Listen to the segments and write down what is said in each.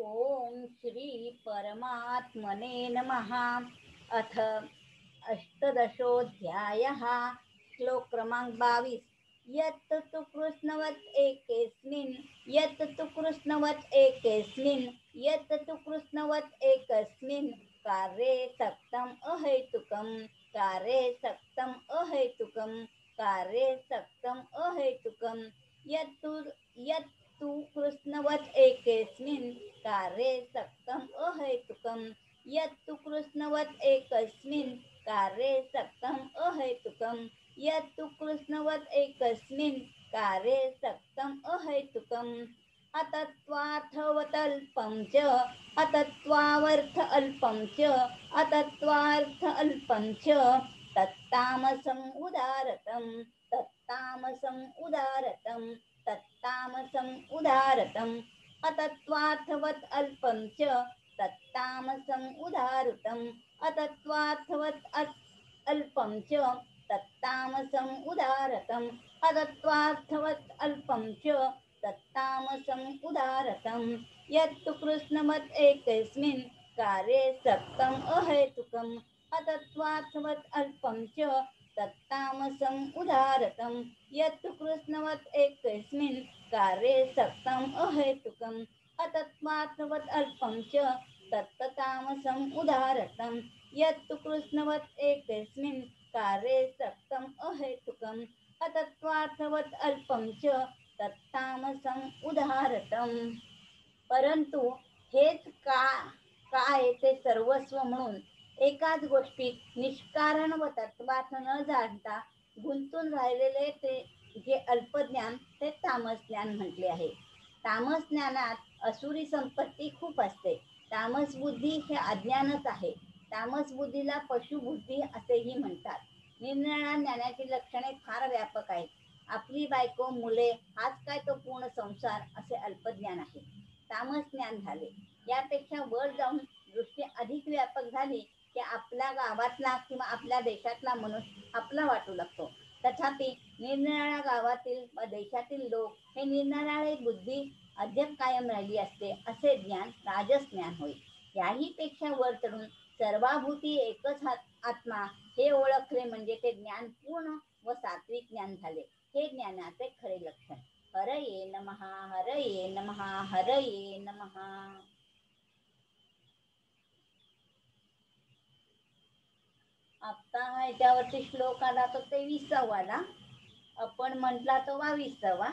ओम श्री परमात्मने नमः। अथ अष्टदशोऽध्यायः। श्लोक क्रमांक 22। यत् तु कृष्णवत् एकेऽस्मिन् यत् तु कृष्णवत् एकेऽस्मिन् यत् तु कृष्णवत् एकस्मिन् कार्ये सक्तम् अहेतुकं कार्ये सक्तम् अहेतुकं कार्ये सक्तम् अहेतुकं यत्तु कृष्णवत् एकेऽस्मिन् कार्ये सक्तम् अहेतुकं यत्तु कृष्णवत् एकस्मिन् कार्ये सक्तम् अहेतुकं यत्तु कृष्णवत् एकस्मिन् कार्ये सक्तम् अहेतुकम् अतत्त्वार्थवतल्पं च अतत्त्वावर्थ अल्पं च अतत्त्वार्थ अल्पं च तत्तामसम् उदारतं तत्तामसम् उदारतं तत्तामसम् उदारतम् अतत्त्वार्थवत् अल्पं च तत्तामसम् उदारतम् अतत्त्वार्थवत् अल्पं च तत्तामसम् उदारतम् अतत्त्वार्थवत् अल्पं च तत्तामसम् उदारतम् यत्तु कृष्णवत् एकस्मिन् कार्ये सक्तम् अहेतुकम् अतत्त्वार्थवत् अल्पं च तत्तामसम् उदारतम् यत्तु कृष्णवत् एकस्मिन् कार्ये सक्तम् अहेतुकम् अतत्त्वार्थवत् अल्पं च तत्तामसम् उदारतम् यत्तु कृष्णवत् एकस्मिन् कार्ये सक्तम् अहेतुकम् अतत्त्वार्थवत् अल्पं च तत्तामसम् उदारतम्। परंतु हेच काय ते सर्वस्व म्हणून एकाच गोष्टीत निष्कारण व तत्वार्थ न जाणता गुंतून राहिलेले ते जे अल्पज्ञान ते तामस ज्ञान म्हटले आहे। तामस ज्ञानात असुरी संपत्ती खूप असते। तामस बुद्धी हे अज्ञानच आहे। तामस बुद्धीला पशुबुद्धी असेही म्हणतात। निरनिराळ्या ज्ञानाची लक्षणे फार व्यापक आहेत। आपली बायको मुले हाच काय तो पूर्ण संसार असे अल्पज्ञान आहे, तामस ज्ञान झाले। यापेक्षा वर जाऊन दृष्टी अधिक व्यापक झाली की आपल्या गावातला किंवा आपल्या देशातला मनुष्य आपला वाटू लागतो। तथापि निरनिराळ्या गावातील व देशातील लोक हे निरनिराळे बुद्धी अद्याप कायम राहिली असते असे ज्ञान राजस ज्ञान होय। याही पेक्षा वर चढून सर्वाभूती एकच आत्मा हे ओळखले म्हणजे ते ज्ञान पूर्ण व सात्विक ज्ञान झाले। हे ज्ञानाचे खरे लक्षण। हरये नमः हरये नमः हरये नमः। आता ह्याच्यावरती श्लोक आला तो 23वा, आपण म्हटला तो 22वा।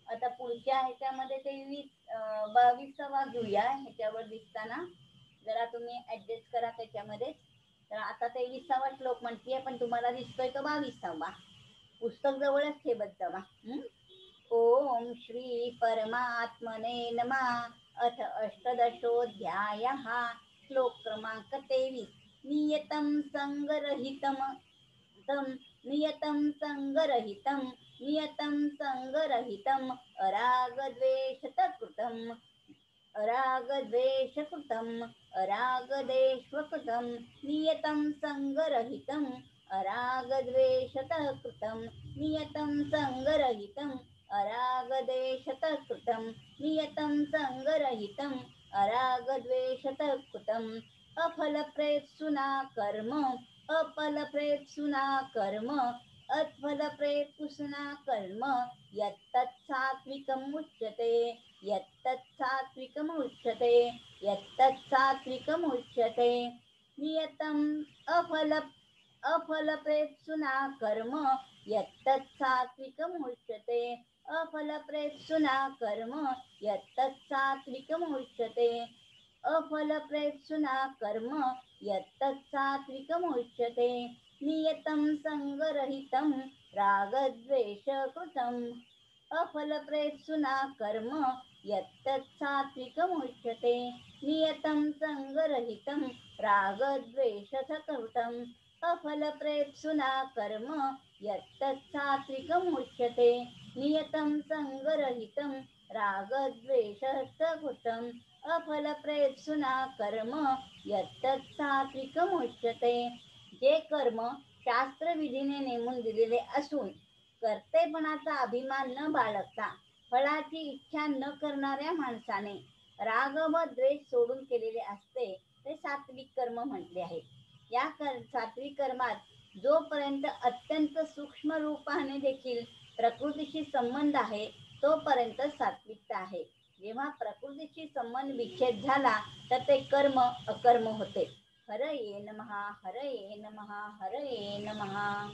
आता पुढच्या ह्याच्यामध्ये 22वा घेऊया। ह्याच्यावर दिसताना जरा तुम्ही ऍडजस्ट करा त्याच्यामध्ये। तर आता 23वा श्लोक म्हणतीये पण तुम्हाला दिसतोय तो 22वा। पुस्तक जवळच ठेवत जावा। ओम श्री परमात्मने नमः। अथ अष्टदशोऽध्यायः। श्लोक क्रमांक 23। नियतं संगरहितं नियतं संगरहितं नियतं संगरहितं अरागद्वेषकृतं अरागद्वेषकृतं अरागदेष्वकृतं नियतं संगरहितं अरागद्वेषकृतं नियतं संगरहितं अरागदेशतकृतं नियतं संगरहितं अरागद्वेषकृतं अफलप्रेप्सुना कर्म अफलप्रेप्सुना कर्म अफलप्रेप्सुना कर्म यत्तत् सात्विकम् उच्यते यत्तत् सात्विकम् उच्यते यत्तत् सात्विकम् उच्यते नियतम् अफलप्रेप्सुना कर्म यत्तत् सात्विकम् उच्यते अफलप्रेप्सुना कर्म यत्तत् सात्विकम् उच्यते अफलप्रेप्सुना कर्म यत्तत् सात्विकम् उच्यते नियतं संगरहितं रागद्वेषकृतम् अफलप्रेप्सुना कर्म यत्तत् सात्विकम् उच्यते नियतं संगरहितं रागद्वेषकृतम् अफलप्रेप्सुना कर्म यत्तत् सात्विकम् उच्यते नियतं संगरहितं रागद्वेषकृतम् अफलप्रेप्सुना कर्म यत्तत् सात्विकम् उच्यते। जे कर्म शास्त्रविधीने नेमून दिलेले असून कर्तेपणाचा अभिमान न बाळगता फळाची इच्छा न करणाऱ्या माणसाने राग व द्वेष सोडून केलेले असते ते सात्विक कर्म म्हटले आहे. या सात्विक कर्मात जोपर्यंत अत्यंत सूक्ष्म रूपाने देखील प्रकृतीशी संबंध आहे तोपर्यंत सात्विकता आहे. जेव्हा प्रकृतीशी संबंध विच्छेद झाला तर ते कर्म अकर्म होते. हरये नमः, हरये नमः, हरये नमः.